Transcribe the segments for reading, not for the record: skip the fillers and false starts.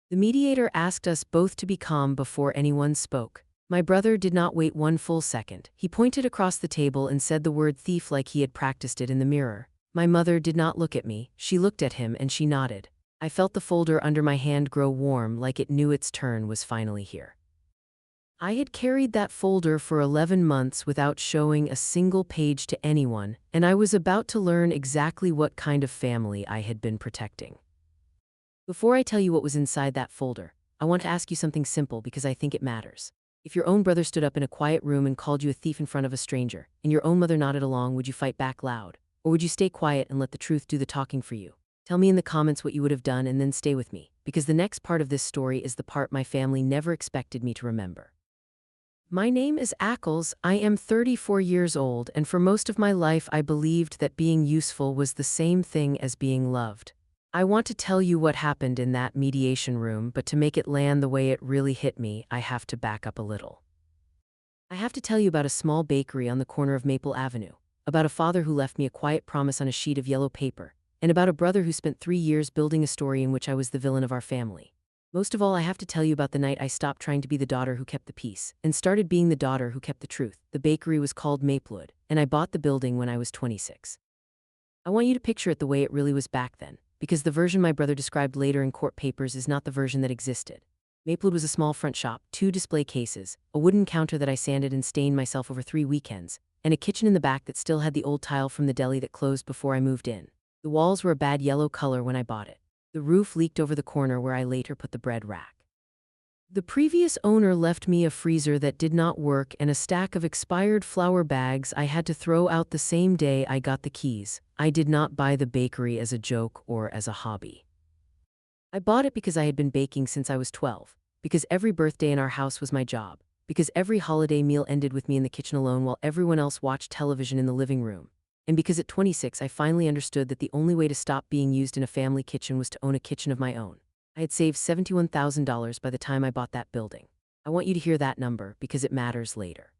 The mediator asked us both to be calm before anyone spoke. My brother did not wait one full second. He pointed across the table and said the word thief like he had practiced it in the mirror. My mother did not look at me. She looked at him and she nodded. I felt the folder under my hand grow warm, like it knew its turn was finally here. I had carried that folder for 11 months without showing a single page to anyone, and I was about to learn exactly what kind of family I had been protecting. Before I tell you what was inside that folder, I want to ask you something simple because I think it matters. If your own brother stood up in a quiet room and called you a thief in front of a stranger, and your own mother nodded along, would you fight back loud? Or would you stay quiet and let the truth do the talking for you? Tell me in the comments what you would have done and then stay with me, because the next part of this story is the part my family never expected me to remember. My name is Ackles. I am 34 years old, and for most of my life I believed that being useful was the same thing as being loved. I want to tell you what happened in that mediation room, but to make it land the way it really hit me, I have to back up a little. I have to tell you about a small bakery on the corner of Maple Avenue, about a father who left me a quiet promise on a sheet of yellow paper, and about a brother who spent 3 years building a story in which I was the villain of our family. Most of all, I have to tell you about the night I stopped trying to be the daughter who kept the peace and started being the daughter who kept the truth. The bakery was called Maplewood, and I bought the building when I was 26. I want you to picture it the way it really was back then, because the version my brother described later in court papers is not the version that existed. Maplewood was a small front shop, 2 display cases, a wooden counter that I sanded and stained myself over 3 weekends, and a kitchen in the back that still had the old tile from the deli that closed before I moved in. The walls were a bad yellow color when I bought it. The roof leaked over the corner where I later put the bread rack. The previous owner left me a freezer that did not work and a stack of expired flour bags I had to throw out the same day I got the keys. I did not buy the bakery as a joke or as a hobby. I bought it because I had been baking since I was 12, because every birthday in our house was my job, because every holiday meal ended with me in the kitchen alone while everyone else watched television in the living room. And because at 26 I finally understood that the only way to stop being used in a family kitchen was to own a kitchen of my own. I had saved $71,000 by the time I bought that building. I want you to hear that number because it matters later.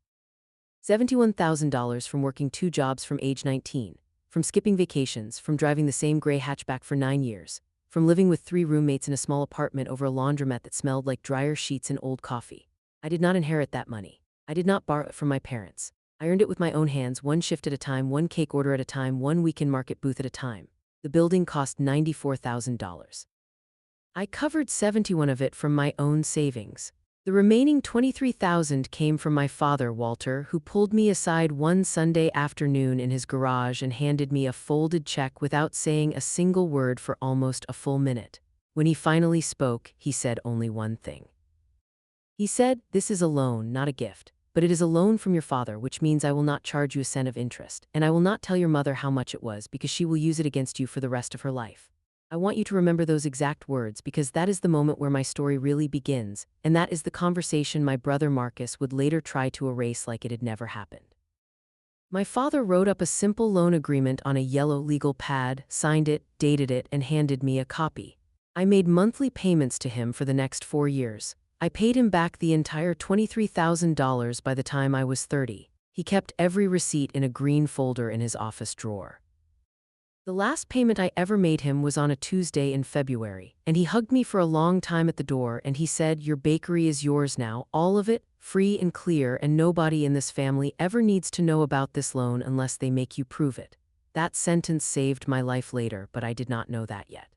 $71,000 from working 2 jobs from age 19, from skipping vacations, from driving the same gray hatchback for 9 years, from living with 3 roommates in a small apartment over a laundromat that smelled like dryer sheets and old coffee. I did not inherit that money. I did not borrow it from my parents. I earned it with my own hands, 1 shift at a time, 1 cake order at a time, 1 weekend market booth at a time. The building cost $94,000. I covered 71 of it from my own savings. The remaining $23,000 came from my father, Walter, who pulled me aside one Sunday afternoon in his garage and handed me a folded check without saying a single word for almost a full minute. When he finally spoke, he said only one thing. He said, "This is a loan, not a gift. But it is a loan from your father, which means I will not charge you a cent of interest, and I will not tell your mother how much it was because she will use it against you for the rest of her life." I want you to remember those exact words because that is the moment where my story really begins, and that is the conversation my brother Marcus would later try to erase like it had never happened. My father wrote up a simple loan agreement on a yellow legal pad, signed it, dated it, and handed me a copy. I made monthly payments to him for the next 4 years. I paid him back the entire $23,000 by the time I was 30. He kept every receipt in a green folder in his office drawer. The last payment I ever made him was on a Tuesday in February, and he hugged me for a long time at the door and he said, "Your bakery is yours now, all of it, free and clear, and nobody in this family ever needs to know about this loan unless they make you prove it." That sentence saved my life later, but I did not know that yet.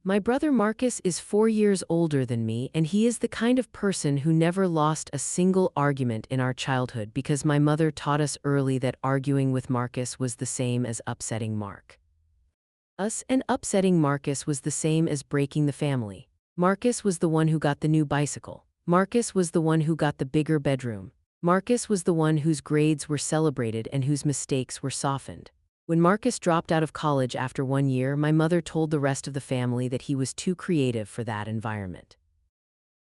My brother Marcus is 4 years older than me, and he is the kind of person who never lost a single argument in our childhood because my mother taught us early that arguing with Marcus was the same as upsetting Mark. And upsetting Marcus was the same as breaking the family. Marcus was the one who got the new bicycle. Marcus was the one who got the bigger bedroom. Marcus was the one whose grades were celebrated and whose mistakes were softened. When Marcus dropped out of college after 1 year, my mother told the rest of the family that he was too creative for that environment.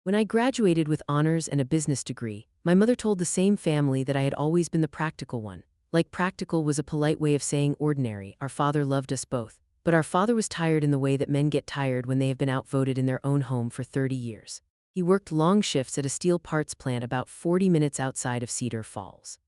When I graduated with honors and a business degree, my mother told the same family that I had always been the practical one. Like practical was a polite way of saying ordinary. Our father loved us both, but our father was tired in the way that men get tired when they have been outvoted in their own home for 30 years. He worked long shifts at a steel parts plant about 40 minutes outside of Cedar Falls.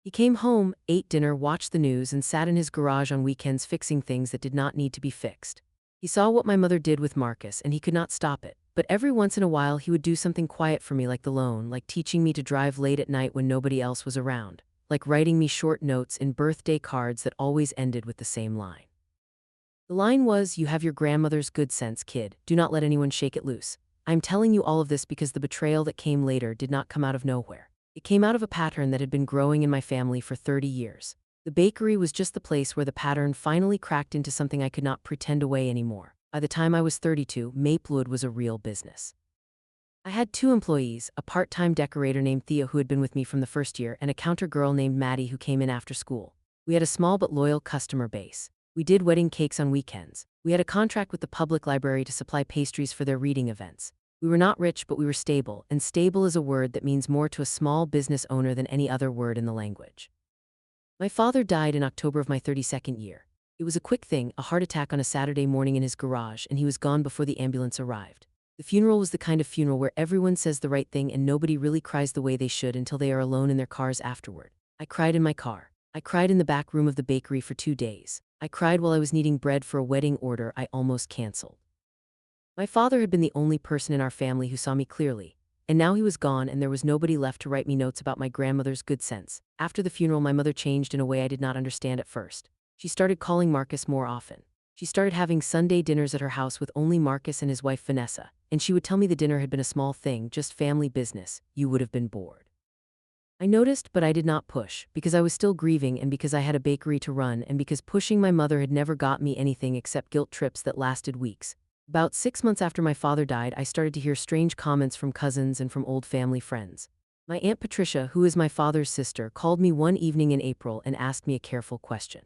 He came home, ate dinner, watched the news, and sat in his garage on weekends fixing things that did not need to be fixed. He saw what my mother did with Marcus, and he could not stop it. But every once in a while he would do something quiet for me like the loan, like teaching me to drive late at night when nobody else was around, like writing me short notes in birthday cards that always ended with the same line. The line was, "You have your grandmother's good sense, kid. Do not let anyone shake it loose." I'm telling you all of this because the betrayal that came later did not come out of nowhere. It came out of a pattern that had been growing in my family for 30 years. The bakery was just the place where the pattern finally cracked into something I could not pretend away anymore. By the time I was 32, Maplewood was a real business. I had 2 employees, a part-time decorator named Thea who had been with me from the first year, and a counter girl named Maddie who came in after school. We had a small but loyal customer base. We did wedding cakes on weekends. We had a contract with the public library to supply pastries for their reading events. We were not rich, but we were stable, and stable is a word that means more to a small business owner than any other word in the language. My father died in October of my 32nd year. It was a quick thing, a heart attack on a Saturday morning in his garage, and he was gone before the ambulance arrived. The funeral was the kind of funeral where everyone says the right thing and nobody really cries the way they should until they are alone in their cars afterward. I cried in my car. I cried in the back room of the bakery for 2 days. I cried while I was kneading bread for a wedding order I almost canceled. My father had been the only person in our family who saw me clearly, and now he was gone and there was nobody left to write me notes about my grandmother's good sense. After the funeral, my mother changed in a way I did not understand at first. She started calling Marcus more often. She started having Sunday dinners at her house with only Marcus and his wife Vanessa, and she would tell me the dinner had been a small thing, just family business. You would have been bored. I noticed, but I did not push, because I was still grieving and because I had a bakery to run and because pushing my mother had never got me anything except guilt trips that lasted weeks. About 6 months after my father died, I started to hear strange comments from cousins and from old family friends. My Aunt Patricia, who is my father's sister, called me one evening in April and asked me a careful question.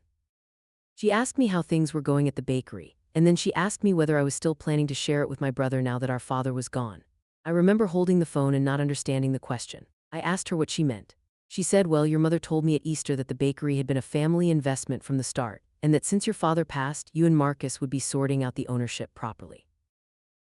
She asked me how things were going at the bakery, and then she asked me whether I was still planning to share it with my brother now that our father was gone. I remember holding the phone and not understanding the question. I asked her what she meant. She said, "Well, your mother told me at Easter that the bakery had been a family investment from the start, and that since your father passed, you and Marcus would be sorting out the ownership properly."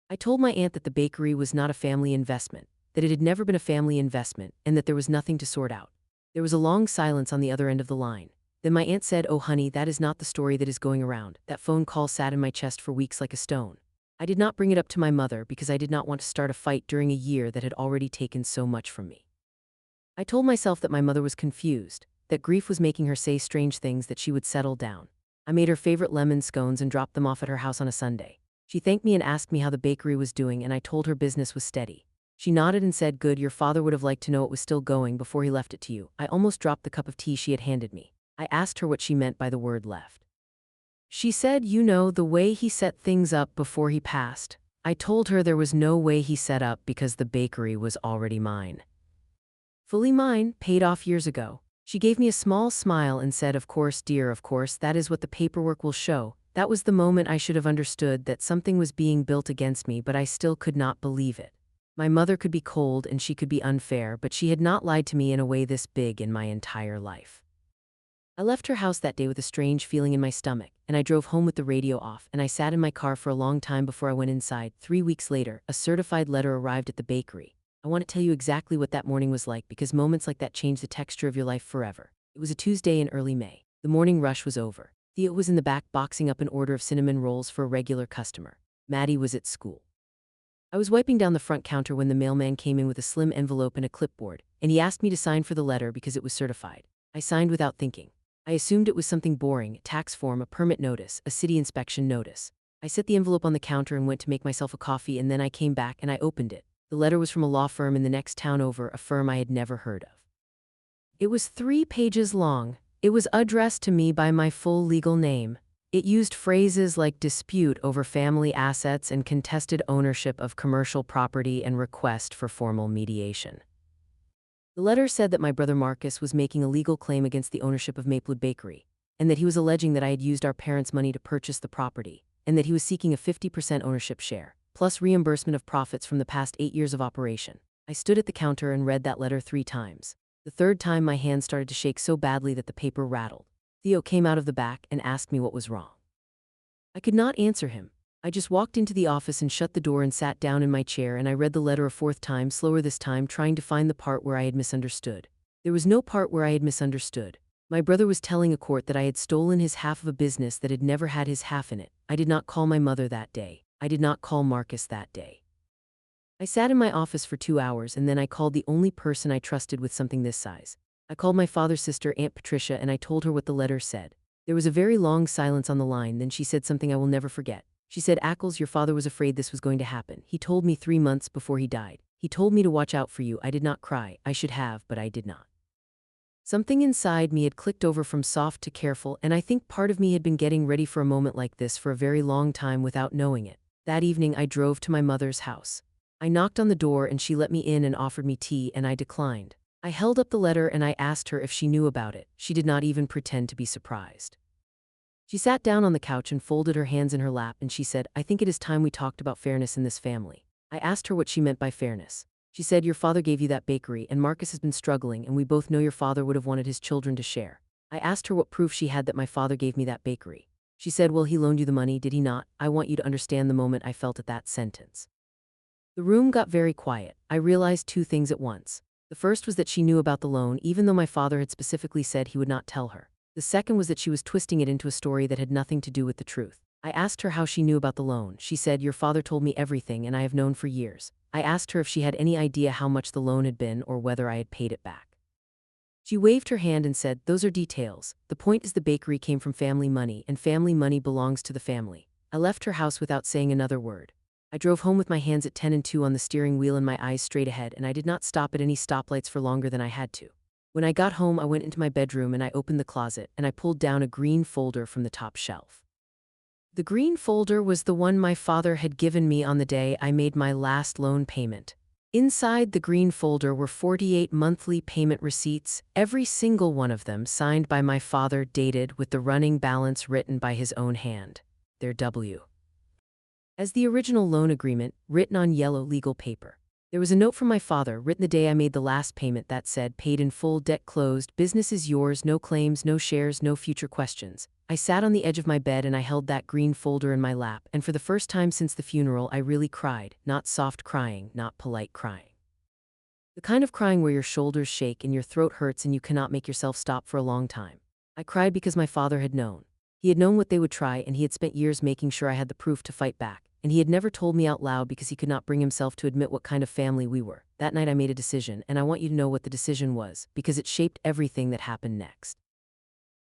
I told my aunt that the bakery was not a family investment, that it had never been a family investment, and that there was nothing to sort out. There was a long silence on the other end of the line. Then my aunt said, "Oh honey, that is not the story that is going around." That phone call sat in my chest for weeks like a stone. I did not bring it up to my mother because I did not want to start a fight during a year that had already taken so much from me. I told myself that my mother was confused, that grief was making her say strange things, that she would settle down. I made her favorite lemon scones and dropped them off at her house on a Sunday. She thanked me and asked me how the bakery was doing, and I told her business was steady. She nodded and said, "Good, your father would have liked to know it was still going before he left it to you." I almost dropped the cup of tea she had handed me. I asked her what she meant by the word left. She said, "You know, the way he set things up before he passed." I told her there was no way he set up because the bakery was already mine. Fully mine, paid off years ago. She gave me a small smile and said, "Of course, dear, of course, that is what the paperwork will show." That was the moment I should have understood that something was being built against me, but I still could not believe it. My mother could be cold and she could be unfair, but she had not lied to me in a way this big in my entire life. I left her house that day with a strange feeling in my stomach, and I drove home with the radio off, and I sat in my car for a long time before I went inside. 3 weeks later, a certified letter arrived at the bakery. I want to tell you exactly what that morning was like because moments like that change the texture of your life forever. It was a Tuesday in early May. The morning rush was over. Thea was in the back boxing up an order of cinnamon rolls for a regular customer. Maddie was at school. I was wiping down the front counter when the mailman came in with a slim envelope and a clipboard, and he asked me to sign for the letter because it was certified. I signed without thinking. I assumed it was something boring, a tax form, a permit notice, a city inspection notice. I set the envelope on the counter and went to make myself a coffee, and then I came back and I opened it. The letter was from a law firm in the next town over, a firm I had never heard of. It was 3 pages long. It was addressed to me by my full legal name. It used phrases like dispute over family assets and contested ownership of commercial property and request for formal mediation. The letter said that my brother Marcus was making a legal claim against the ownership of Maplewood Bakery, and that he was alleging that I had used our parents' money to purchase the property, and that he was seeking a 50% ownership share, plus reimbursement of profits from the past 8 years of operation. I stood at the counter and read that letter 3 times. The 3rd time my hand started to shake so badly that the paper rattled. Theo came out of the back and asked me what was wrong. I could not answer him. I just walked into the office and shut the door and sat down in my chair, and I read the letter a 4th time, slower this time, trying to find the part where I had misunderstood. There was no part where I had misunderstood. My brother was telling a court that I had stolen his half of a business that had never had his half in it. I did not call my mother that day. I did not call Marcus that day. I sat in my office for 2 hours and then I called the only person I trusted with something this size. I called my father's sister, Aunt Patricia, and I told her what the letter said. There was a very long silence on the line, then she said something I will never forget. She said, "Ackles, your father was afraid this was going to happen. He told me 3 months before he died. He told me to watch out for you." I did not cry. I should have, but I did not. Something inside me had clicked over from soft to careful, and I think part of me had been getting ready for a moment like this for a very long time without knowing it. That evening I drove to my mother's house. I knocked on the door and she let me in and offered me tea, and I declined. I held up the letter and I asked her if she knew about it. She did not even pretend to be surprised. She sat down on the couch and folded her hands in her lap and she said, "I think it is time we talked about fairness in this family." I asked her what she meant by fairness. She said, "Your father gave you that bakery and Marcus has been struggling and we both know your father would have wanted his children to share." I asked her what proof she had that my father gave me that bakery. She said, "Well, he loaned you the money, did he not?" I want you to understand the moment I felt at that sentence. The room got very quiet. I realized 2 things at once. The first was that she knew about the loan, even though my father had specifically said he would not tell her. The second was that she was twisting it into a story that had nothing to do with the truth. I asked her how she knew about the loan. She said, "Your father told me everything and I have known for years." I asked her if she had any idea how much the loan had been or whether I had paid it back. She waved her hand and said, "Those are details. The point is the bakery came from family money and family money belongs to the family." I left her house without saying another word. I drove home with my hands at 10 and 2 on the steering wheel and my eyes straight ahead, and I did not stop at any stoplights for longer than I had to. When I got home, I went into my bedroom and I opened the closet and I pulled down a green folder from the top shelf. The green folder was the one my father had given me on the day I made my last loan payment. Inside the green folder were 48 monthly payment receipts, every single one of them signed by my father, dated with the running balance written by his own hand. Their W. As the original loan agreement, written on yellow legal paper. There was a note from my father, written the day I made the last payment, that said, "Paid in full, debt closed, business is yours, no claims, no shares, no future questions." I sat on the edge of my bed and I held that green folder in my lap, and for the first time since the funeral I really cried, not soft crying, not polite crying. The kind of crying where your shoulders shake and your throat hurts and you cannot make yourself stop for a long time. I cried because my father had known. He had known what they would try, and he had spent years making sure I had the proof to fight back. And he had never told me out loud because he could not bring himself to admit what kind of family we were. That night I made a decision, and I want you to know what the decision was, because it shaped everything that happened next.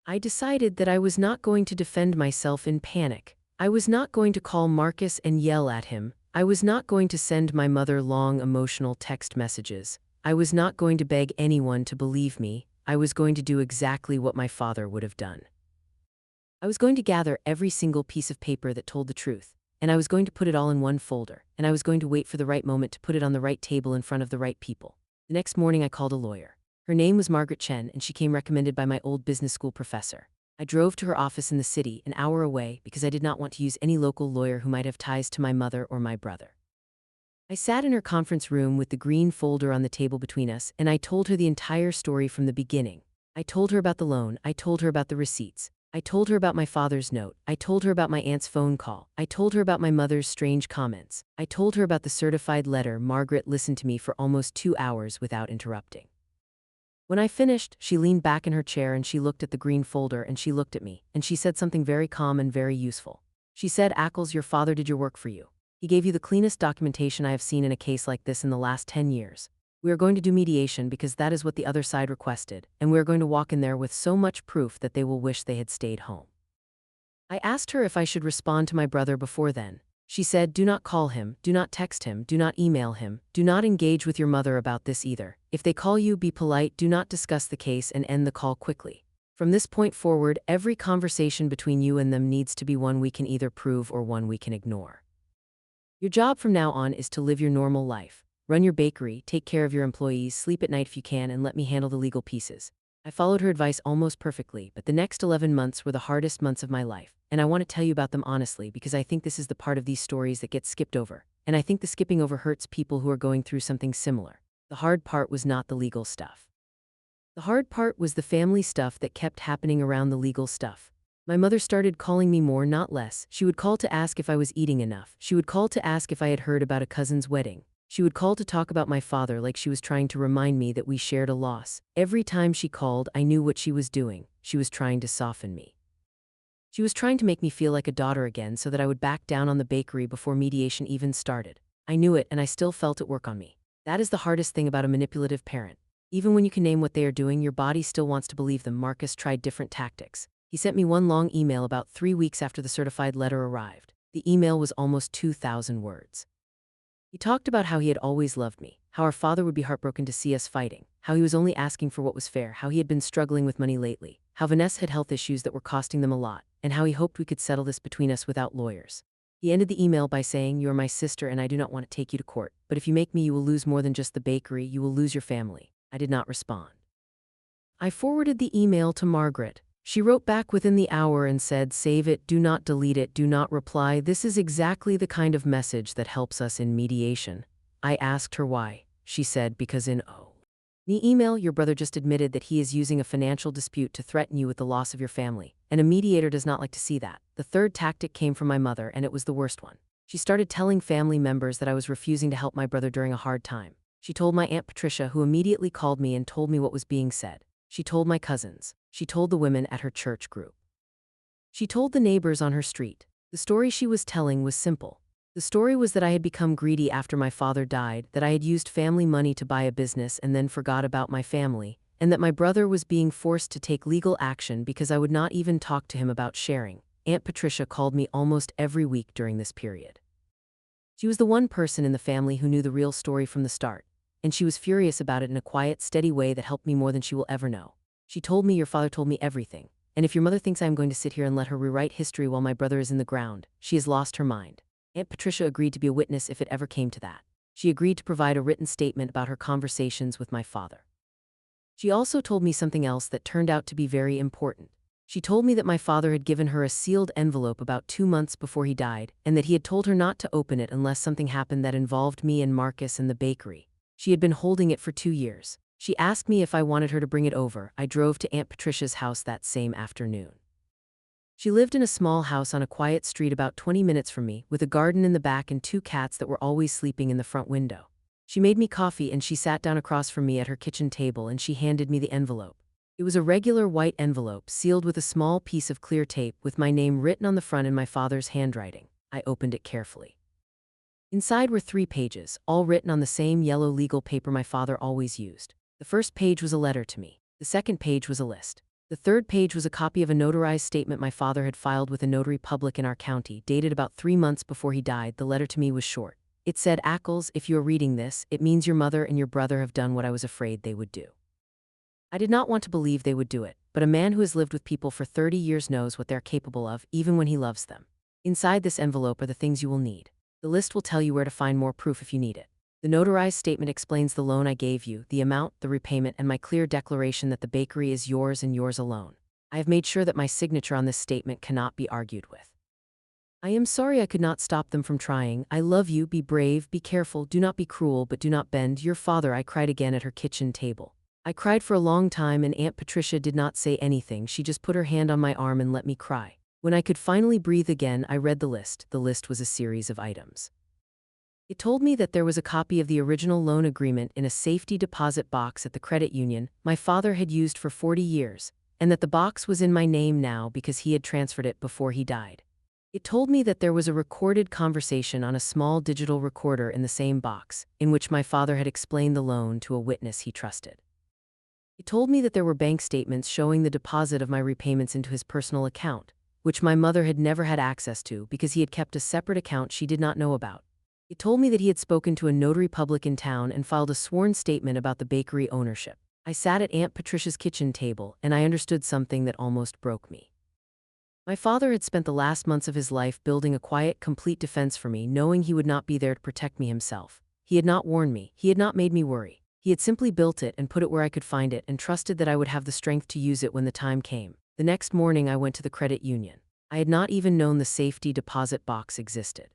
I decided that I was not going to defend myself in panic. I was not going to call Marcus and yell at him. I was not going to send my mother long emotional text messages. I was not going to beg anyone to believe me. I was going to do exactly what my father would have done. I was going to gather every single piece of paper that told the truth, and I was going to put it all in one folder, and I was going to wait for the right moment to put it on the right table in front of the right people. The next morning I called a lawyer. Her name was Margaret Chen, and she came recommended by my old business school professor. I drove to her office in the city, an hour away, because I did not want to use any local lawyer who might have ties to my mother or my brother. I sat in her conference room with the green folder on the table between us, and I told her the entire story from the beginning. I told her about the loan, I told her about the receipts. I told her about my father's note. I told her about my aunt's phone call. I told her about my mother's strange comments. I told her about the certified letter. Margaret listened to me for almost 2 hours without interrupting. When I finished, she leaned back in her chair and she looked at the green folder and she looked at me, and she said something very calm and very useful. She said, "Ackles, your father did your work for you. He gave you the cleanest documentation I have seen in a case like this in the last 10 years. We are going to do mediation because that is what the other side requested, and we are going to walk in there with so much proof that they will wish they had stayed home." I asked her if I should respond to my brother before then. She said, "Do not call him, do not text him, do not email him, do not engage with your mother about this either. If they call you, be polite, do not discuss the case, and end the call quickly. From this point forward, every conversation between you and them needs to be one we can either prove or one we can ignore. Your job from now on is to live your normal life. Run your bakery, take care of your employees, sleep at night if you can, and let me handle the legal pieces." I followed her advice almost perfectly, but the next 11 months were the hardest months of my life, and I want to tell you about them honestly because I think this is the part of these stories that gets skipped over, and I think the skipping over hurts people who are going through something similar. The hard part was not the legal stuff. The hard part was the family stuff that kept happening around the legal stuff. My mother started calling me more, not less. She would call to ask if I was eating enough. She would call to ask if I had heard about a cousin's wedding. She would call to talk about my father like she was trying to remind me that we shared a loss. Every time she called, I knew what she was doing. She was trying to soften me. She was trying to make me feel like a daughter again so that I would back down on the bakery before mediation even started. I knew it, and I still felt it work on me. That is the hardest thing about a manipulative parent. Even when you can name what they are doing, your body still wants to believe them. Marcus tried different tactics. He sent me one long email about 3 weeks after the certified letter arrived. The email was almost 2,000 words. He talked about how he had always loved me, how our father would be heartbroken to see us fighting, how he was only asking for what was fair, how he had been struggling with money lately, how Vanessa had health issues that were costing them a lot, and how he hoped we could settle this between us without lawyers. He ended the email by saying, "You are my sister and I do not want to take you to court, but if you make me, you will lose more than just the bakery, you will lose your family." I did not respond. I forwarded the email to Margaret. She wrote back within the hour and said, "Save it, do not delete it, do not reply. This is exactly the kind of message that helps us in mediation." I asked her why. She said, "Because in the email, your brother just admitted that he is using a financial dispute to threaten you with the loss of your family, and a mediator does not like to see that." The third tactic came from my mother, and it was the worst one. She started telling family members that I was refusing to help my brother during a hard time. She told my Aunt Patricia, who immediately called me and told me what was being said. She told my cousins. She told the women at her church group. She told the neighbors on her street. The story she was telling was simple. The story was that I had become greedy after my father died, that I had used family money to buy a business and then forgot about my family, and that my brother was being forced to take legal action because I would not even talk to him about sharing. Aunt Patricia called me almost every week during this period. She was the one person in the family who knew the real story from the start, and she was furious about it in a quiet, steady way that helped me more than she will ever know. She told me, "Your father told me everything, and if your mother thinks I am going to sit here and let her rewrite history while my brother is in the ground, she has lost her mind." Aunt Patricia agreed to be a witness if it ever came to that. She agreed to provide a written statement about her conversations with my father. She also told me something else that turned out to be very important. She told me that my father had given her a sealed envelope about 2 months before he died, and that he had told her not to open it unless something happened that involved me and Marcus and the bakery. She had been holding it for 2 years. She asked me if I wanted her to bring it over. I drove to Aunt Patricia's house that same afternoon. She lived in a small house on a quiet street about 20 minutes from me, with a garden in the back and 2 cats that were always sleeping in the front window. She made me coffee and she sat down across from me at her kitchen table and she handed me the envelope. It was a regular white envelope sealed with a small piece of clear tape with my name written on the front in my father's handwriting. I opened it carefully. Inside were 3 pages, all written on the same yellow legal paper my father always used. The first page was a letter to me. The second page was a list. The third page was a copy of a notarized statement my father had filed with a notary public in our county, dated about 3 months before he died. The letter to me was short. It said, "Ackles, if you are reading this, it means your mother and your brother have done what I was afraid they would do." I did not want to believe they would do it, but a man who has lived with people for 30 years knows what they're capable of, even when he loves them. Inside this envelope are the things you will need. The list will tell you where to find more proof if you need it. The notarized statement explains the loan I gave you, the amount, the repayment, and my clear declaration that the bakery is yours and yours alone. I have made sure that my signature on this statement cannot be argued with. I am sorry I could not stop them from trying. I love you, be brave, be careful, do not be cruel, but do not bend. Your father. I cried again at her kitchen table. I cried for a long time and Aunt Patricia did not say anything. She just put her hand on my arm and let me cry. When I could finally breathe again, I read the list. The list was a series of items. It told me that there was a copy of the original loan agreement in a safety deposit box at the credit union my father had used for 40 years, and that the box was in my name now because he had transferred it before he died. It told me that there was a recorded conversation on a small digital recorder in the same box, in which my father had explained the loan to a witness he trusted. It told me that there were bank statements showing the deposit of my repayments into his personal account, which my mother had never had access to because he had kept a separate account she did not know about. It told me that he had spoken to a notary public in town and filed a sworn statement about the bakery ownership. I sat at Aunt Patricia's kitchen table, and I understood something that almost broke me. My father had spent the last months of his life building a quiet, complete defense for me, knowing he would not be there to protect me himself. He had not warned me. He had not made me worry. He had simply built it and put it where I could find it and trusted that I would have the strength to use it when the time came. The next morning I went to the credit union. I had not even known the safety deposit box existed.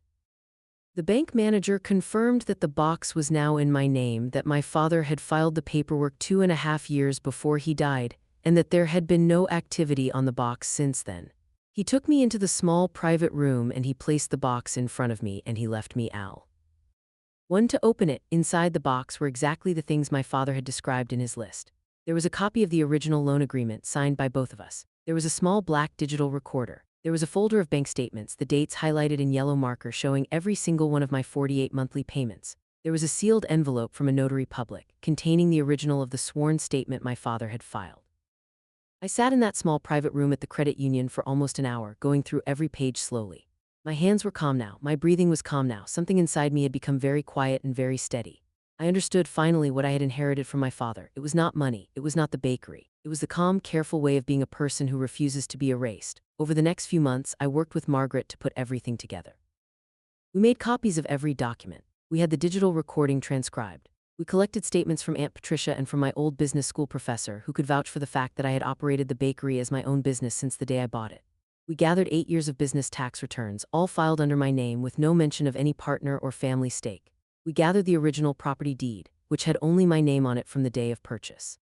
The bank manager confirmed that the box was now in my name, that my father had filed the paperwork 2.5 years before he died, and that there had been no activity on the box since then. He took me into the small private room and he placed the box in front of me and he left me out. One to open it. Inside the box were exactly the things my father had described in his list. There was a copy of the original loan agreement signed by both of us. There was a small black digital recorder. There was a folder of bank statements, the dates highlighted in yellow marker showing every single one of my 48 monthly payments. There was a sealed envelope from a notary public, containing the original of the sworn statement my father had filed. I sat in that small private room at the credit union for almost an hour, going through every page slowly. My hands were calm now, my breathing was calm now, something inside me had become very quiet and very steady. I understood finally what I had inherited from my father. It was not money, it was not the bakery. It was the calm, careful way of being a person who refuses to be erased. Over the next few months, I worked with Margaret to put everything together. We made copies of every document. We had the digital recording transcribed. We collected statements from Aunt Patricia and from my old business school professor, who could vouch for the fact that I had operated the bakery as my own business since the day I bought it. We gathered 8 years of business tax returns, all filed under my name with no mention of any partner or family stake. We gathered the original property deed, which had only my name on it from the day of purchase.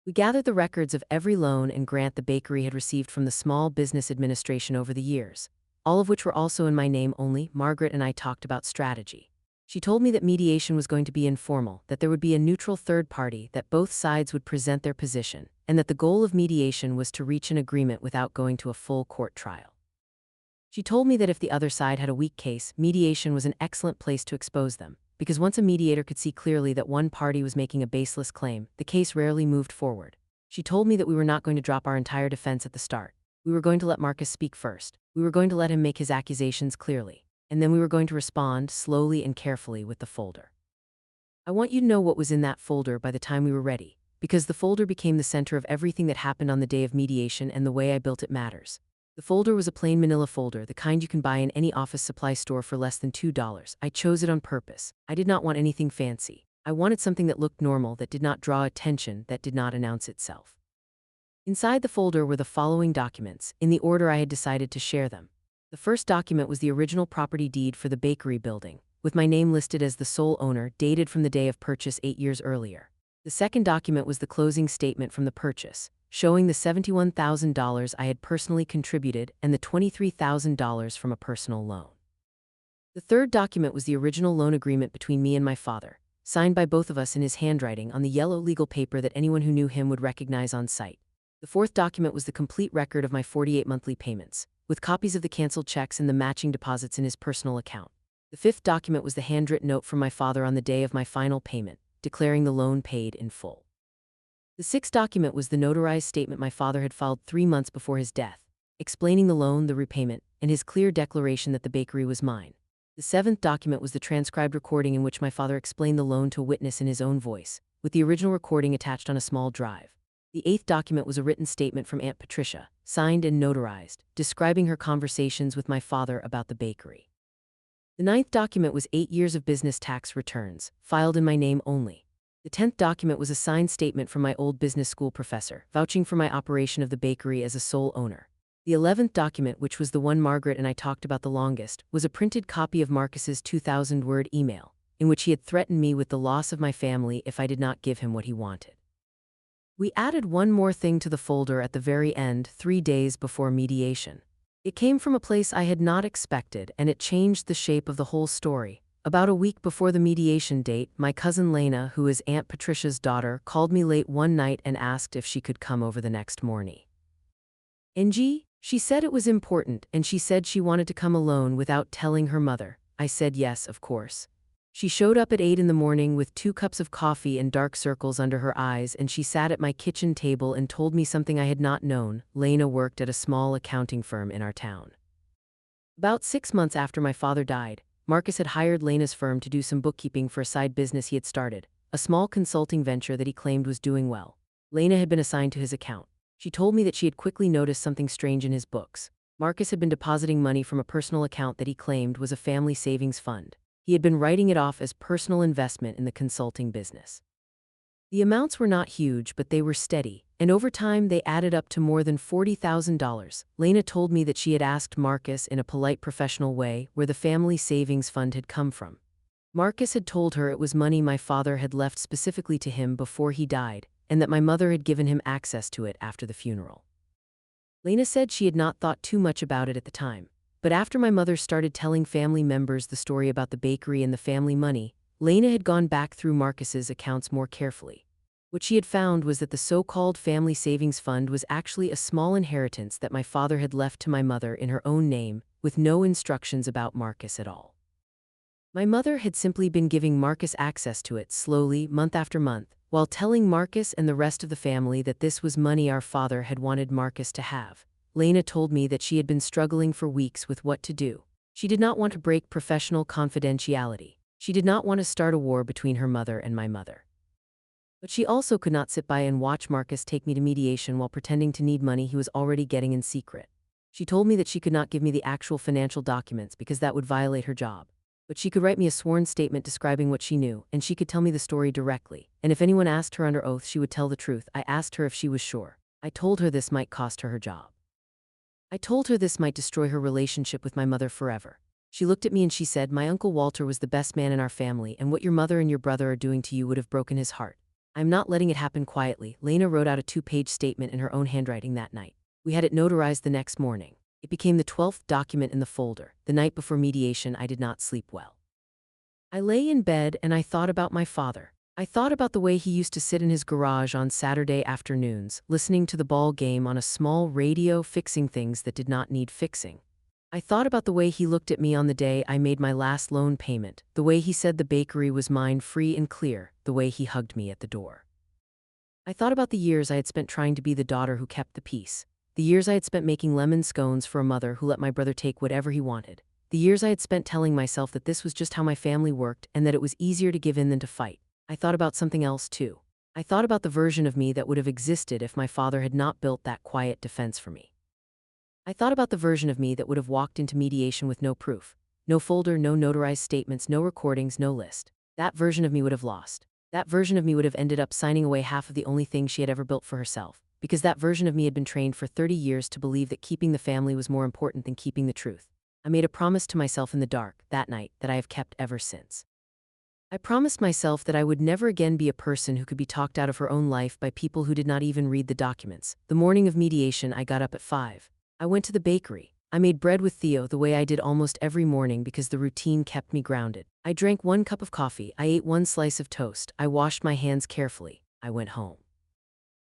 We gathered the records of every loan and grant the bakery had received from the Small Business Administration over the years, all of which were also in my name only. Margaret and I talked about strategy. She told me that mediation was going to be informal, that there would be a neutral third party, that both sides would present their position, and that the goal of mediation was to reach an agreement without going to a full court trial. She told me that if the other side had a weak case, mediation was an excellent place to expose them, because once a mediator could see clearly that one party was making a baseless claim, the case rarely moved forward. She told me that we were not going to drop our entire defense at the start. We were going to let Marcus speak first. We were going to let him make his accusations clearly. And then we were going to respond slowly and carefully with the folder. I want you to know what was in that folder by the time we were ready, because the folder became the center of everything that happened on the day of mediation, and the way I built it matters. The folder was a plain manila folder, the kind you can buy in any office supply store for less than $2. I chose it on purpose. I did not want anything fancy. I wanted something that looked normal, that did not draw attention, that did not announce itself. Inside the folder were the following documents, in the order I had decided to share them. The first document was the original property deed for the bakery building, with my name listed as the sole owner, dated from the day of purchase 8 years earlier. The second document was the closing statement from the purchase, showing the $71,000 I had personally contributed and the $23,000 from a personal loan. The third document was the original loan agreement between me and my father, signed by both of us in his handwriting on the yellow legal paper that anyone who knew him would recognize on sight. The fourth document was the complete record of my 48 monthly payments, with copies of the canceled checks and the matching deposits in his personal account. The fifth document was the handwritten note from my father on the day of my final payment, declaring the loan paid in full. The sixth document was the notarized statement my father had filed 3 months before his death, explaining the loan, the repayment, and his clear declaration that the bakery was mine. The seventh document was the transcribed recording in which my father explained the loan to a witness in his own voice, with the original recording attached on a small drive. The eighth document was a written statement from Aunt Patricia, signed and notarized, describing her conversations with my father about the bakery. The ninth document was 8 years of business tax returns, filed in my name only. The 10th document was a signed statement from my old business school professor, vouching for my operation of the bakery as a sole owner. The 11th document, which was the one Margaret and I talked about the longest, was a printed copy of Marcus's 2,000-word email, in which he had threatened me with the loss of my family if I did not give him what he wanted. We added one more thing to the folder at the very end, 3 days before mediation. It came from a place I had not expected, and it changed the shape of the whole story. About a week before the mediation date, my cousin Lena, who is Aunt Patricia's daughter, called me late one night and asked if she could come over the next morning. She said it was important, and she said she wanted to come alone without telling her mother. I said yes, of course. She showed up at 8 in the morning with 2 cups of coffee and dark circles under her eyes, and she sat at my kitchen table and told me something I had not known. Lena worked at a small accounting firm in our town. About 6 months after my father died, Marcus had hired Lena's firm to do some bookkeeping for a side business he had started, a small consulting venture that he claimed was doing well. Lena had been assigned to his account. She told me that she had quickly noticed something strange in his books. Marcus had been depositing money from a personal account that he claimed was a family savings fund. He had been writing it off as personal investment in the consulting business. The amounts were not huge, but they were steady, and over time they added up to more than $40,000. Lena told me that she had asked Marcus in a polite professional way where the family savings fund had come from. Marcus had told her it was money my father had left specifically to him before he died, and that my mother had given him access to it after the funeral. Lena said she had not thought too much about it at the time. But after my mother started telling family members the story about the bakery and the family money, Lena had gone back through Marcus's accounts more carefully. What she had found was that the so-called family savings fund was actually a small inheritance that my father had left to my mother in her own name, with no instructions about Marcus at all. My mother had simply been giving Marcus access to it slowly, month after month, while telling Marcus and the rest of the family that this was money our father had wanted Marcus to have. Lena told me that she had been struggling for weeks with what to do. She did not want to break professional confidentiality. She did not want to start a war between her mother and my mother. But she also could not sit by and watch Marcus take me to mediation while pretending to need money he was already getting in secret. She told me that she could not give me the actual financial documents because that would violate her job. But she could write me a sworn statement describing what she knew, and she could tell me the story directly. And if anyone asked her under oath, she would tell the truth. I asked her if she was sure. I told her this might cost her her job. I told her this might destroy her relationship with my mother forever. She looked at me and she said, "My Uncle Walter was the best man in our family, and what your mother and your brother are doing to you would have broken his heart. I'm not letting it happen quietly." Lena wrote out a 2-page statement in her own handwriting that night. We had it notarized the next morning. It became the 12th document in the folder. The night before mediation, I did not sleep well. I lay in bed and I thought about my father. I thought about the way he used to sit in his garage on Saturday afternoons, listening to the ball game on a small radio, fixing things that did not need fixing. I thought about the way he looked at me on the day I made my last loan payment, the way he said the bakery was mine free and clear, the way he hugged me at the door. I thought about the years I had spent trying to be the daughter who kept the peace, the years I had spent making lemon scones for a mother who let my brother take whatever he wanted, the years I had spent telling myself that this was just how my family worked and that it was easier to give in than to fight. I thought about something else too. I thought about the version of me that would have existed if my father had not built that quiet defense for me. I thought about the version of me that would have walked into mediation with no proof, no folder, no notarized statements, no recordings, no list. That version of me would have lost. That version of me would have ended up signing away half of the only thing she had ever built for herself, because that version of me had been trained for 30 years to believe that keeping the family was more important than keeping the truth. I made a promise to myself in the dark that night that I have kept ever since. I promised myself that I would never again be a person who could be talked out of her own life by people who did not even read the documents. The morning of mediation, I got up at 5. I went to the bakery. I made bread with Theo the way I did almost every morning because the routine kept me grounded. I drank 1 cup of coffee. I ate 1 slice of toast. I washed my hands carefully. I went home.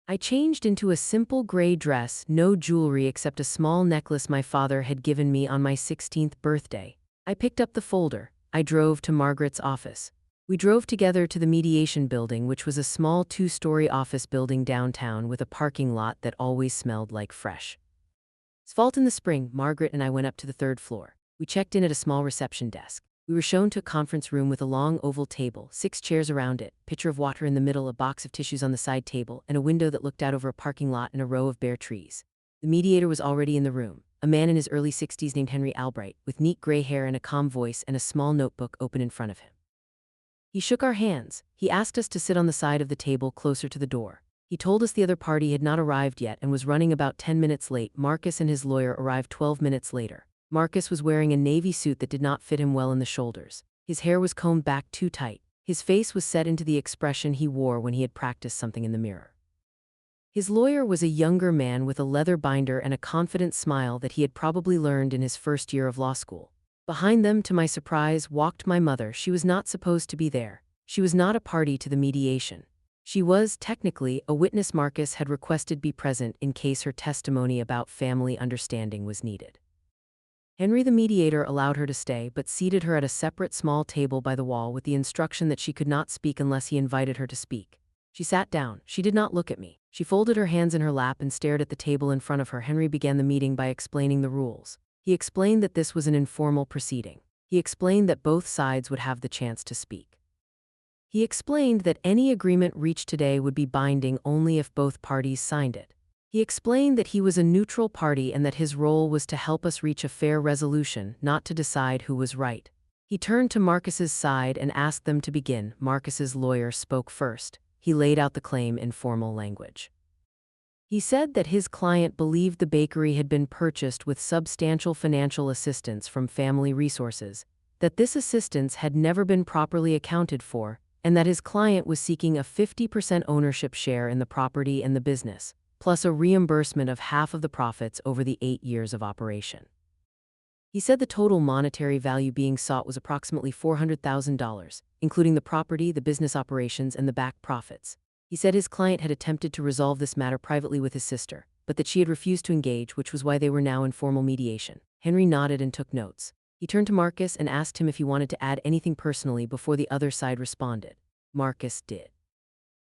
I changed into a simple gray dress, no jewelry except a small necklace my father had given me on my 16th birthday. I picked up the folder. I drove to Margaret's office. We drove together to the mediation building, which was a small 2-story office building downtown with a parking lot that always smelled like fresh asphalt in the spring. Margaret and I went up to the 3rd floor. We checked in at a small reception desk. We were shown to a conference room with a long oval table, 6 chairs around it, pitcher of water in the middle, a box of tissues on the side table, and a window that looked out over a parking lot and a row of bare trees. The mediator was already in the room, a man in his early 60s named Henry Albright, with neat gray hair and a calm voice and a small notebook open in front of him. He shook our hands. He asked us to sit on the side of the table closer to the door. He told us the other party had not arrived yet and was running about 10 minutes late. Marcus and his lawyer arrived 12 minutes later. Marcus was wearing a navy suit that did not fit him well in the shoulders. His hair was combed back too tight. His face was set into the expression he wore when he had practiced something in the mirror. His lawyer was a younger man with a leather binder and a confident smile that he had probably learned in his first year of law school. Behind them, to my surprise, walked my mother. She was not supposed to be there. She was not a party to the mediation. She was, technically, a witness Marcus had requested be present in case her testimony about family understanding was needed. Henry the mediator allowed her to stay but seated her at a separate small table by the wall with the instruction that she could not speak unless he invited her to speak. She sat down. She did not look at me. She folded her hands in her lap and stared at the table in front of her. Henry began the meeting by explaining the rules. He explained that this was an informal proceeding. He explained that both sides would have the chance to speak. He explained that any agreement reached today would be binding only if both parties signed it. He explained that he was a neutral party and that his role was to help us reach a fair resolution, not to decide who was right. He turned to Marcus's side and asked them to begin. Marcus's lawyer spoke first. He laid out the claim in formal language. He said that his client believed the bakery had been purchased with substantial financial assistance from family resources, that this assistance had never been properly accounted for, and that his client was seeking a 50% ownership share in the property and the business, plus a reimbursement of half of the profits over the 8 years of operation. He said the total monetary value being sought was approximately $400,000, including the property, the business operations, and the back profits. He said his client had attempted to resolve this matter privately with his sister, but that she had refused to engage, which was why they were now in formal mediation. Henry nodded and took notes. He turned to Marcus and asked him if he wanted to add anything personally before the other side responded. Marcus did.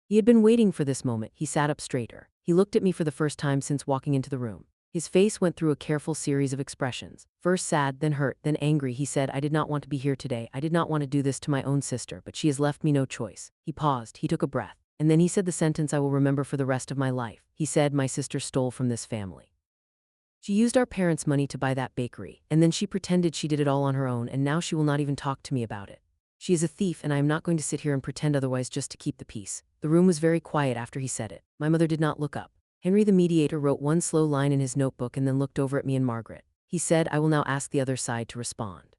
He had been waiting for this moment. He sat up straighter. He looked at me for the first time since walking into the room. His face went through a careful series of expressions. First sad, then hurt, then angry. He said, "I did not want to be here today. I did not want to do this to my own sister, but she has left me no choice." He paused. He took a breath. And then he said the sentence I will remember for the rest of my life. He said, "My sister stole from this family. She used our parents' money to buy that bakery, and then she pretended she did it all on her own, and now she will not even talk to me about it. She is a thief, and I am not going to sit here and pretend otherwise just to keep the peace." The room was very quiet after he said it. My mother did not look up. Henry the mediator wrote one slow line in his notebook and then looked over at me and Margaret. He said, "I will now ask the other side to respond."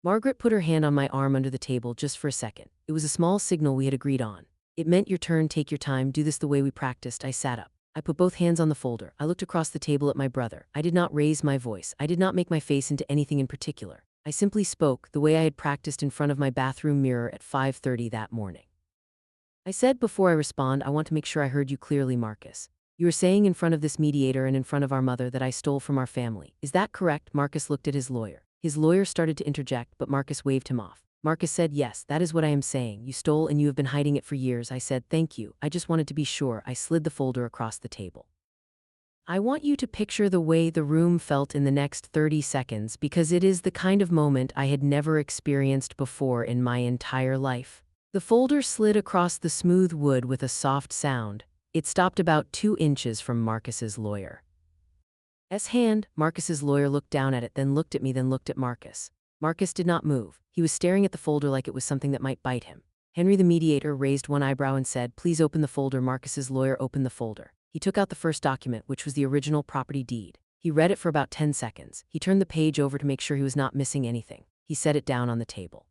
Margaret put her hand on my arm under the table just for a second. It was a small signal we had agreed on. It meant your turn, take your time, do this the way we practiced. I sat up. I put both hands on the folder. I looked across the table at my brother. I did not raise my voice. I did not make my face into anything in particular. I simply spoke, the way I had practiced in front of my bathroom mirror at 5:30 that morning. I said, "Before I respond, I want to make sure I heard you clearly, Marcus. You are saying in front of this mediator and in front of our mother that I stole from our family. Is that correct?" Marcus looked at his lawyer. His lawyer started to interject, but Marcus waved him off. Marcus said, "Yes, that is what I am saying. You stole and you have been hiding it for years." I said, "Thank you. I just wanted to be sure." I slid the folder across the table. I want you to picture the way the room felt in the next 30 seconds because it is the kind of moment I had never experienced before in my entire life. The folder slid across the smooth wood with a soft sound. It stopped about 2 inches from Marcus's lawyer's hand. Marcus's lawyer looked down at it, then looked at me, then looked at Marcus. Marcus did not move. He was staring at the folder like it was something that might bite him. Henry the mediator raised one eyebrow and said, "Please open the folder." Marcus's lawyer opened the folder. He took out the first document, which was the original property deed. He read it for about 10 seconds. He turned the page over to make sure he was not missing anything. He set it down on the table.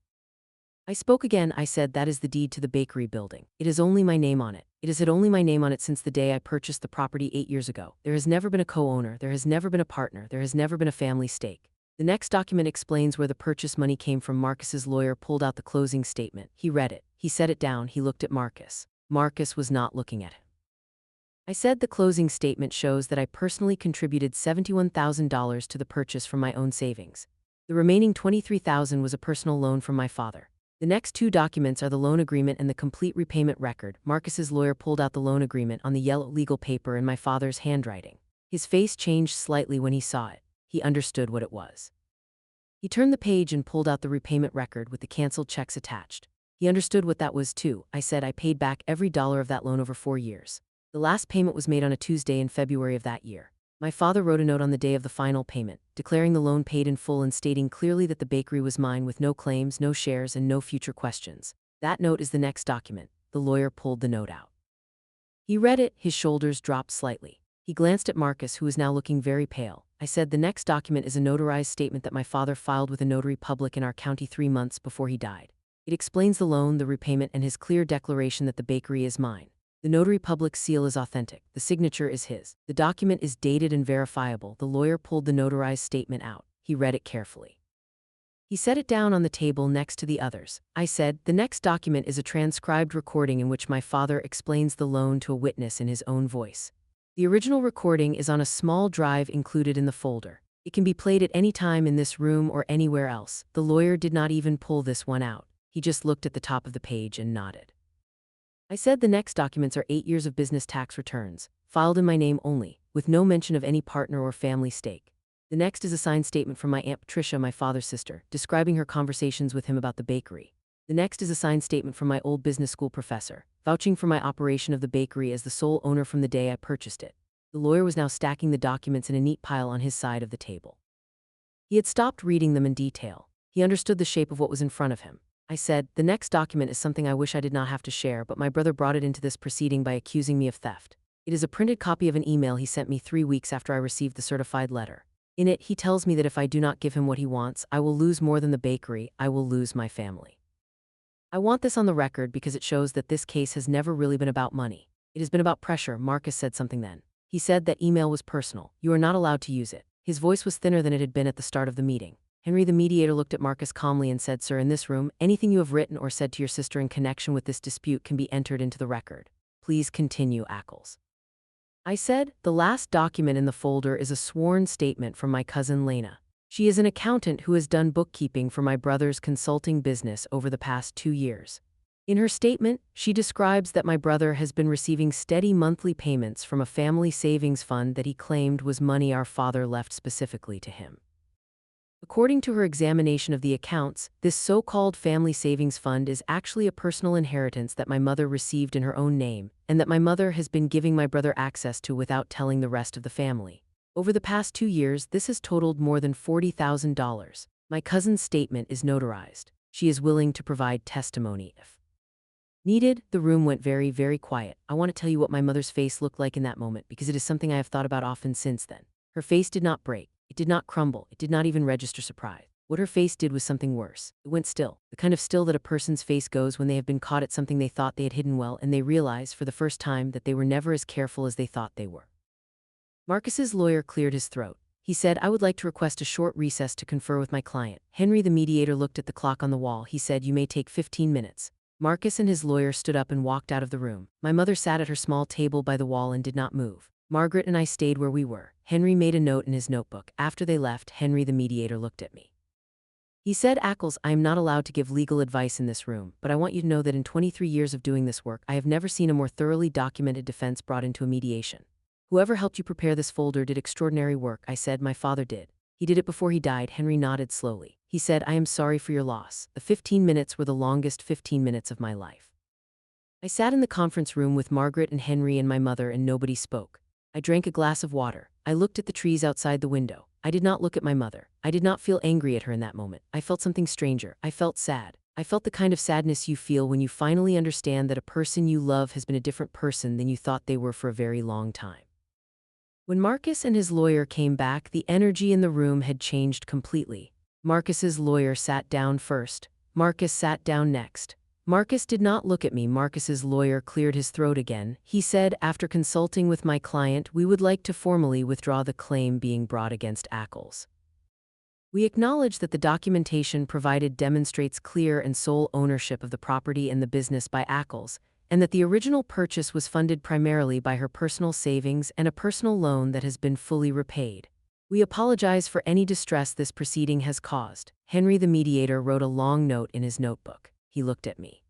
I spoke again. I said, "That is the deed to the bakery building. It has only my name on it. It has had only my name on it since the day I purchased the property 8 years ago. There has never been a co-owner. There has never been a partner. There has never been a family stake." The next document explains where the purchase money came from. Marcus's lawyer pulled out the closing statement. He read it. He set it down. He looked at Marcus. Marcus was not looking at him. I said, "The closing statement shows that I personally contributed $71,000 to the purchase from my own savings. The remaining $23,000 was a personal loan from my father. The next 2 documents are the loan agreement and the complete repayment record." Marcus's lawyer pulled out the loan agreement on the yellow legal paper in my father's handwriting. His face changed slightly when he saw it. He understood what it was. He turned the page and pulled out the repayment record with the canceled checks attached. He understood what that was too. I said, "I paid back every dollar of that loan over 4 years. The last payment was made on a Tuesday in February of that year." My father wrote a note on the day of the final payment, declaring the loan paid in full and stating clearly that the bakery was mine with no claims, no shares, and no future questions. That note is the next document. The lawyer pulled the note out. He read it. His shoulders dropped slightly. He glanced at Marcus, who was now looking very pale. I said, "The next document is a notarized statement that my father filed with a notary public in our county 3 months before he died. It explains the loan, the repayment, and his clear declaration that the bakery is mine. The notary public's seal is authentic. The signature is his. The document is dated and verifiable." The lawyer pulled the notarized statement out. He read it carefully. He set it down on the table next to the others. I said, "The next document is a transcribed recording in which my father explains the loan to a witness in his own voice. The original recording is on a small drive included in the folder. It can be played at any time in this room or anywhere else." The lawyer did not even pull this one out. He just looked at the top of the page and nodded. I said, "The next documents are 8 years of business tax returns, filed in my name only, with no mention of any partner or family stake. The next is a signed statement from my Aunt Patricia, my father's sister, describing her conversations with him about the bakery. The next is a signed statement from my old business school professor, vouching for my operation of the bakery as the sole owner from the day I purchased it." The lawyer was now stacking the documents in a neat pile on his side of the table. He had stopped reading them in detail. He understood the shape of what was in front of him. I said, "The next document is something I wish I did not have to share, but my brother brought it into this proceeding by accusing me of theft. It is a printed copy of an email he sent me 3 weeks after I received the certified letter. In it, he tells me that if I do not give him what he wants, I will lose more than the bakery. I will lose my family. I want this on the record because it shows that this case has never really been about money. It has been about pressure." Marcus said something then. He said that email was personal. "You are not allowed to use it." His voice was thinner than it had been at the start of the meeting. Henry the mediator looked at Marcus calmly and said, "Sir, in this room, anything you have written or said to your sister in connection with this dispute can be entered into the record. Please continue, Ackles." I said, "The last document in the folder is a sworn statement from my cousin Lena. She is an accountant who has done bookkeeping for my brother's consulting business over the past 2 years. In her statement, she describes that my brother has been receiving steady monthly payments from a family savings fund that he claimed was money our father left specifically to him. According to her examination of the accounts, this so-called family savings fund is actually a personal inheritance that my mother received in her own name, and that my mother has been giving my brother access to without telling the rest of the family. Over the past 2 years, this has totaled more than $40,000. My cousin's statement is notarized. She is willing to provide testimony if needed." The room went very, very quiet. I want to tell you what my mother's face looked like in that moment, because it is something I have thought about often since then. Her face did not break. It did not crumble. It did not even register surprise. What her face did was something worse. It went still. The kind of still that a person's face goes when they have been caught at something they thought they had hidden well and they realize for the first time that they were never as careful as they thought they were. Marcus's lawyer cleared his throat. He said, "I would like to request a short recess to confer with my client." Henry the mediator looked at the clock on the wall. He said, "You may take 15 minutes. Marcus and his lawyer stood up and walked out of the room. My mother sat at her small table by the wall and did not move. Margaret and I stayed where we were. Henry made a note in his notebook. After they left, Henry the mediator looked at me. He said, "Ackles, I am not allowed to give legal advice in this room, but I want you to know that in 23 years of doing this work, I have never seen a more thoroughly documented defense brought into a mediation. Whoever helped you prepare this folder did extraordinary work." I said, "My father did. He did it before he died." Henry nodded slowly. He said, "I am sorry for your loss. The 15 minutes were the longest 15 minutes of my life." I sat in the conference room with Margaret and Henry and my mother, and nobody spoke. I drank a glass of water. I looked at the trees outside the window. I did not look at my mother. I did not feel angry at her in that moment. I felt something stranger. I felt sad. I felt the kind of sadness you feel when you finally understand that a person you love has been a different person than you thought they were for a very long time. When Marcus and his lawyer came back, the energy in the room had changed completely. Marcus's lawyer sat down first. Marcus sat down next. Marcus did not look at me. Marcus's lawyer cleared his throat again. He said, "After consulting with my client, we would like to formally withdraw the claim being brought against Ackles. We acknowledge that the documentation provided demonstrates clear and sole ownership of the property and the business by Ackles, and that the original purchase was funded primarily by her personal savings and a personal loan that has been fully repaid. We apologize for any distress this proceeding has caused." Henry the mediator wrote a long note in his notebook. He looked at me.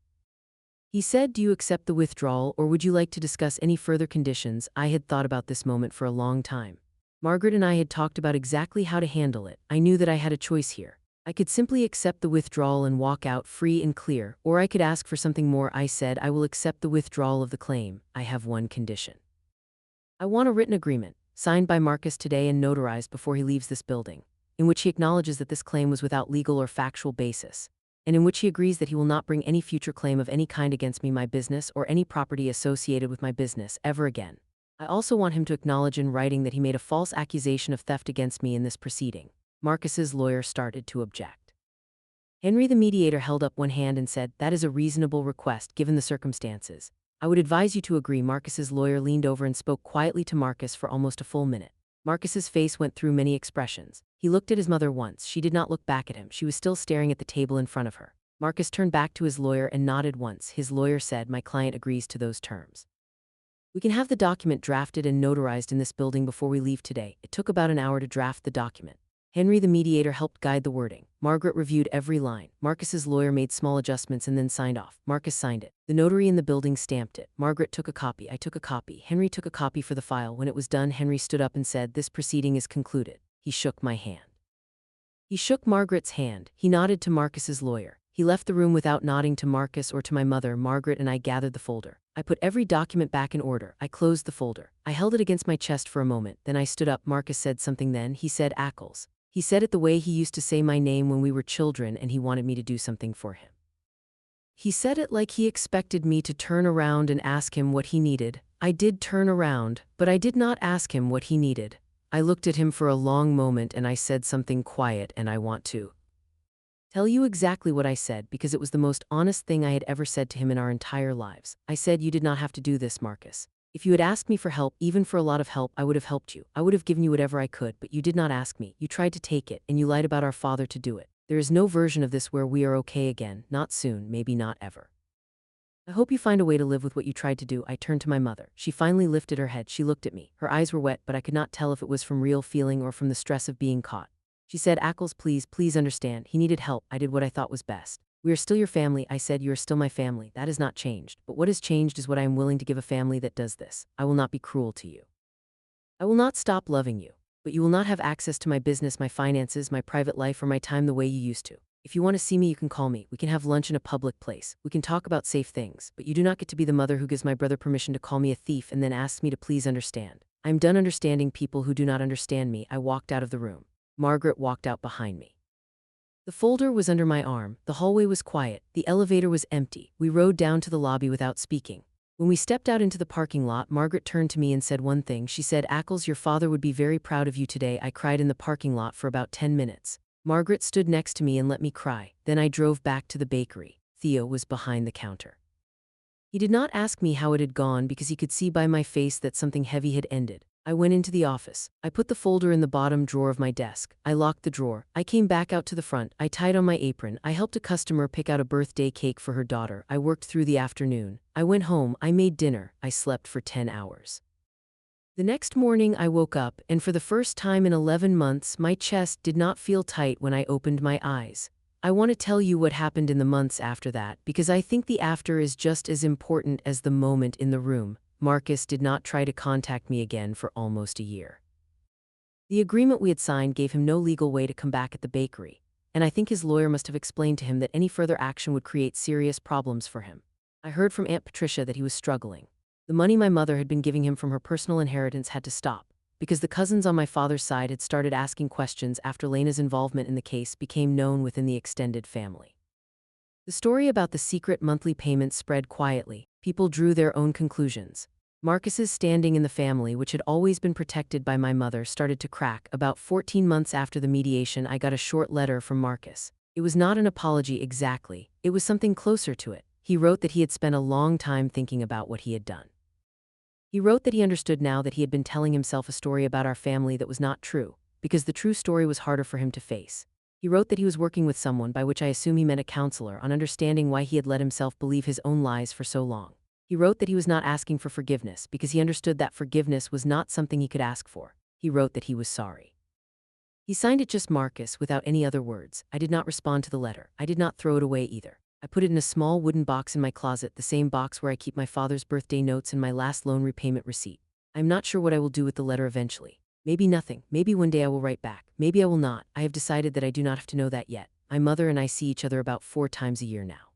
He said, "Do you accept the withdrawal, or would you like to discuss any further conditions?" I had thought about this moment for a long time. Margaret and I had talked about exactly how to handle it. I knew that I had a choice here. I could simply accept the withdrawal and walk out free and clear, or I could ask for something more. I said, "I will accept the withdrawal of the claim. I have one condition. I want a written agreement, signed by Marcus today and notarized before he leaves this building, in which he acknowledges that this claim was without legal or factual basis, and in which he agrees that he will not bring any future claim of any kind against me, my business, or any property associated with my business ever again. I also want him to acknowledge in writing that he made a false accusation of theft against me in this proceeding." Marcus's lawyer started to object. Henry the mediator held up one hand and said, "That is a reasonable request given the circumstances. I would advise you to agree." Marcus's lawyer leaned over and spoke quietly to Marcus for almost a full minute. Marcus's face went through many expressions. He looked at his mother once. She did not look back at him. She was still staring at the table in front of her. Marcus turned back to his lawyer and nodded once. His lawyer said, "My client agrees to those terms. We can have the document drafted and notarized in this building before we leave today." It took about an hour to draft the document. Henry the mediator helped guide the wording. Margaret reviewed every line. Marcus's lawyer made small adjustments and then signed off. Marcus signed it. The notary in the building stamped it. Margaret took a copy. I took a copy. Henry took a copy for the file. When it was done, Henry stood up and said, "This proceeding is concluded." He shook my hand. He shook Margaret's hand. He nodded to Marcus's lawyer. He left the room without nodding to Marcus or to my mother. Margaret and I gathered the folder. I put every document back in order. I closed the folder. I held it against my chest for a moment. Then I stood up. Marcus said something then. He said, "Ackles." He said it the way he used to say my name when we were children, and he wanted me to do something for him. He said it like he expected me to turn around and ask him what he needed. I did turn around, but I did not ask him what he needed. I looked at him for a long moment and I said something quiet, and I want to tell you exactly what I said because it was the most honest thing I had ever said to him in our entire lives. I said, "You did not have to do this, Marcus. If you had asked me for help, even for a lot of help, I would have helped you. I would have given you whatever I could, but you did not ask me. You tried to take it, and you lied about our father to do it. There is no version of this where we are okay again, not soon, maybe not ever. I hope you find a way to live with what you tried to do. I turned to my mother. She finally lifted her head. She looked at me. Her eyes were wet, but I could not tell if it was from real feeling or from the stress of being caught. She said, Ackles, please understand. He needed help. I did what I thought was best. We are still your family. I said, you are still my family. That has not changed. But what has changed is what I am willing to give a family that does this. I will not be cruel to you. I will not stop loving you. But you will not have access to my business, my finances, my private life, or my time the way you used to. If you want to see me, you can call me. We can have lunch in a public place. We can talk about safe things. But you do not get to be the mother who gives my brother permission to call me a thief and then asks me to please understand. I am done understanding people who do not understand me. I walked out of the room. Margaret walked out behind me. The folder was under my arm. The hallway was quiet. The elevator was empty. We rode down to the lobby without speaking. When we stepped out into the parking lot, Margaret turned to me and said one thing. She said, Ackles, your father would be very proud of you today. I cried in the parking lot for about 10 minutes. Margaret stood next to me and let me cry. Then I drove back to the bakery. Theo was behind the counter. He did not ask me how it had gone because he could see by my face that something heavy had ended. I went into the office. I put the folder in the bottom drawer of my desk. I locked the drawer. I came back out to the front. I tied on my apron. I helped a customer pick out a birthday cake for her daughter. I worked through the afternoon. I went home. I made dinner. I slept for 10 hours. The next morning I woke up, and for the first time in 11 months, my chest did not feel tight when I opened my eyes. I want to tell you what happened in the months after that, because I think the after is just as important as the moment in the room. Marcus did not try to contact me again for almost a year. The agreement we had signed gave him no legal way to come back at the bakery, and I think his lawyer must have explained to him that any further action would create serious problems for him. I heard from Aunt Patricia that he was struggling. The money my mother had been giving him from her personal inheritance had to stop, because the cousins on my father's side had started asking questions after Lena's involvement in the case became known within the extended family. The story about the secret monthly payments spread quietly. People drew their own conclusions. Marcus's standing in the family, which had always been protected by my mother, started to crack. About 14 months after the mediation, I got a short letter from Marcus. It was not an apology exactly. It was something closer to it. He wrote that he had spent a long time thinking about what he had done. He wrote that he understood now that he had been telling himself a story about our family that was not true, because the true story was harder for him to face. He wrote that he was working with someone, by which I assume he meant a counselor, on understanding why he had let himself believe his own lies for so long. He wrote that he was not asking for forgiveness, because he understood that forgiveness was not something he could ask for. He wrote that he was sorry. He signed it just Marcus, without any other words. I did not respond to the letter. I did not throw it away either. I put it in a small wooden box in my closet, the same box where I keep my father's birthday notes and my last loan repayment receipt. I am not sure what I will do with the letter eventually. Maybe nothing. Maybe one day I will write back. Maybe I will not. I have decided that I do not have to know that yet. My mother and I see each other about 4 times a year now.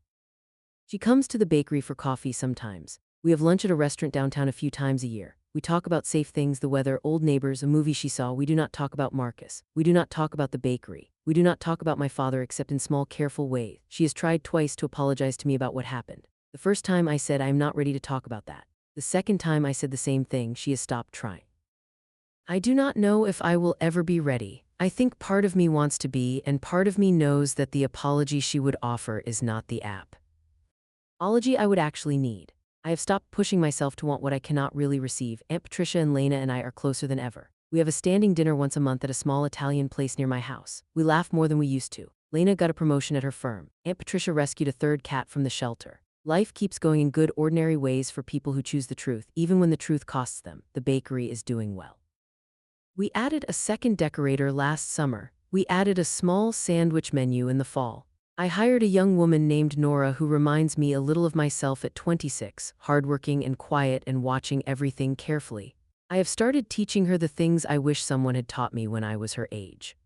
She comes to the bakery for coffee sometimes. We have lunch at a restaurant downtown a few times a year. We talk about safe things, the weather, old neighbors, a movie she saw. We do not talk about Marcus. We do not talk about the bakery. We do not talk about my father except in small, careful ways. She has tried twice to apologize to me about what happened. The first time I said I am not ready to talk about that. The second time I said the same thing. She has stopped trying. I do not know if I will ever be ready. I think part of me wants to be, and part of me knows that the apology she would offer is not the apology I would actually need. I have stopped pushing myself to want what I cannot really receive. Aunt Patricia and Lena and I are closer than ever. We have a standing dinner once a month at a small Italian place near my house. We laugh more than we used to. Lena got a promotion at her firm. Aunt Patricia rescued a 3rd cat from the shelter. Life keeps going in good, ordinary ways for people who choose the truth, even when the truth costs them. The bakery is doing well. We added a second decorator last summer. We added a small sandwich menu in the fall. I hired a young woman named Nora who reminds me a little of myself at 26, hardworking and quiet and watching everything carefully. I have started teaching her the things I wish someone had taught me when I was her age.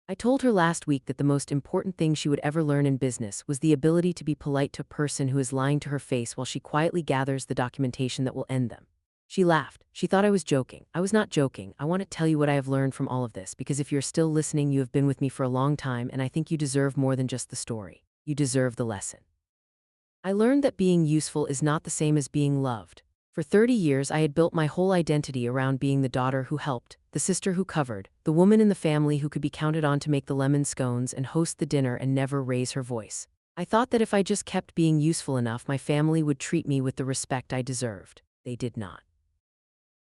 I told her last week that the most important thing she would ever learn in business was the ability to be polite to a person who is lying to her face while she quietly gathers the documentation that will end them. She laughed. She thought I was joking. I was not joking. I want to tell you what I have learned from all of this, because if you're still listening, you have been with me for a long time, and I think you deserve more than just the story. You deserve the lesson. I learned that being useful is not the same as being loved. For 30 years, I had built my whole identity around being the daughter who helped, the sister who covered, the woman in the family who could be counted on to make the lemon scones and host the dinner and never raise her voice. I thought that if I just kept being useful enough, my family would treat me with the respect I deserved. They did not.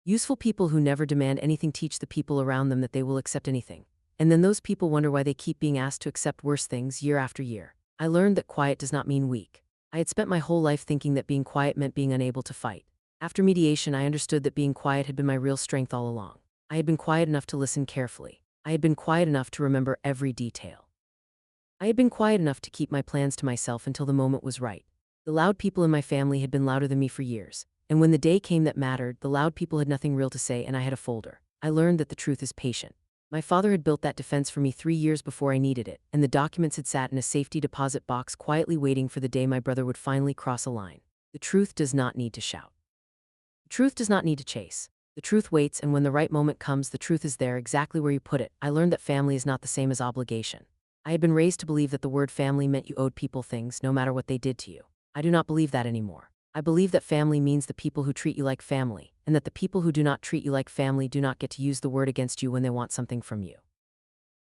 Useful people who never demand anything teach the people around them that they will accept anything. And then those people wonder why they keep being asked to accept worse things year after year. I learned that quiet does not mean weak. I had spent my whole life thinking that being quiet meant being unable to fight. After mediation, I understood that being quiet had been my real strength all along. I had been quiet enough to listen carefully. I had been quiet enough to remember every detail. I had been quiet enough to keep my plans to myself until the moment was right. The loud people in my family had been louder than me for years. And when the day came that mattered, the loud people had nothing real to say and I had a folder. I learned that the truth is patient. My father had built that defense for me 3 years before I needed it, and the documents had sat in a safety deposit box quietly waiting for the day my brother would finally cross a line. The truth does not need to shout. The truth does not need to chase. The truth waits, and when the right moment comes, the truth is there exactly where you put it. I learned that family is not the same as obligation. I had been raised to believe that the word family meant you owed people things no matter what they did to you. I do not believe that anymore. I believe that family means the people who treat you like family, and that the people who do not treat you like family do not get to use the word against you when they want something from you.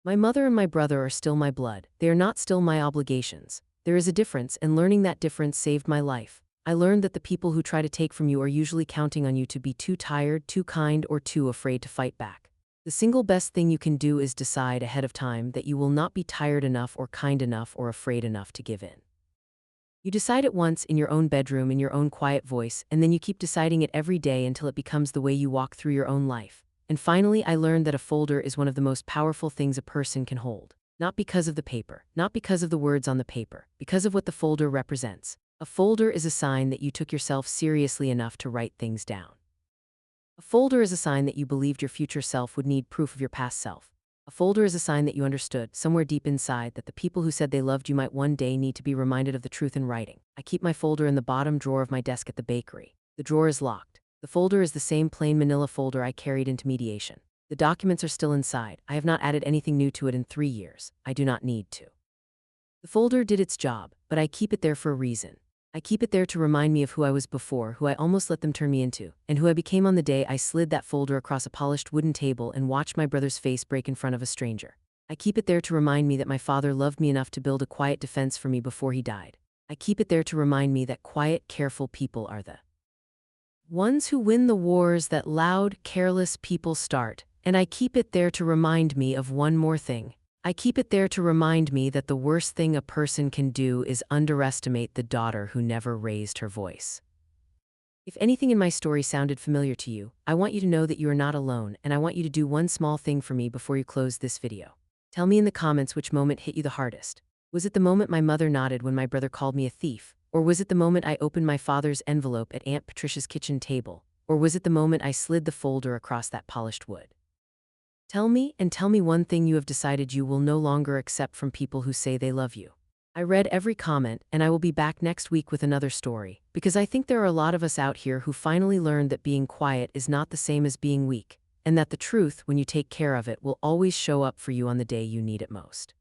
My mother and my brother are still my blood. They are not still my obligations. There is a difference, and learning that difference saved my life. I learned that the people who try to take from you are usually counting on you to be too tired, too kind, or too afraid to fight back. The single best thing you can do is decide ahead of time that you will not be tired enough or kind enough or afraid enough to give in. You decide it once in your own bedroom in your own quiet voice, and then you keep deciding it every day until it becomes the way you walk through your own life. And finally, I learned that a folder is one of the most powerful things a person can hold. Not because of the paper, not because of the words on the paper, because of what the folder represents. A folder is a sign that you took yourself seriously enough to write things down. A folder is a sign that you believed your future self would need proof of your past self. A folder is a sign that you understood, somewhere deep inside, that the people who said they loved you might one day need to be reminded of the truth in writing. I keep my folder in the bottom drawer of my desk at the bakery. The drawer is locked. The folder is the same plain manila folder I carried into mediation. The documents are still inside. I have not added anything new to it in 3 years. I do not need to. The folder did its job, but I keep it there for a reason. I keep it there to remind me of who I was before, who I almost let them turn me into, and who I became on the day I slid that folder across a polished wooden table and watched my brother's face break in front of a stranger. I keep it there to remind me that my father loved me enough to build a quiet defense for me before he died. I keep it there to remind me that quiet, careful people are the ones who win the wars that loud, careless people start. And I keep it there to remind me of one more thing. I keep it there to remind me that the worst thing a person can do is underestimate the daughter who never raised her voice. If anything in my story sounded familiar to you, I want you to know that you are not alone, and I want you to do one small thing for me before you close this video. Tell me in the comments which moment hit you the hardest. Was it the moment my mother nodded when my brother called me a thief? Or was it the moment I opened my father's envelope at Aunt Patricia's kitchen table? Or was it the moment I slid the folder across that polished wood? Tell me, and tell me one thing you have decided you will no longer accept from people who say they love you. I read every comment, and I will be back next week with another story, because I think there are a lot of us out here who finally learned that being quiet is not the same as being weak, and that the truth, when you take care of it, will always show up for you on the day you need it most.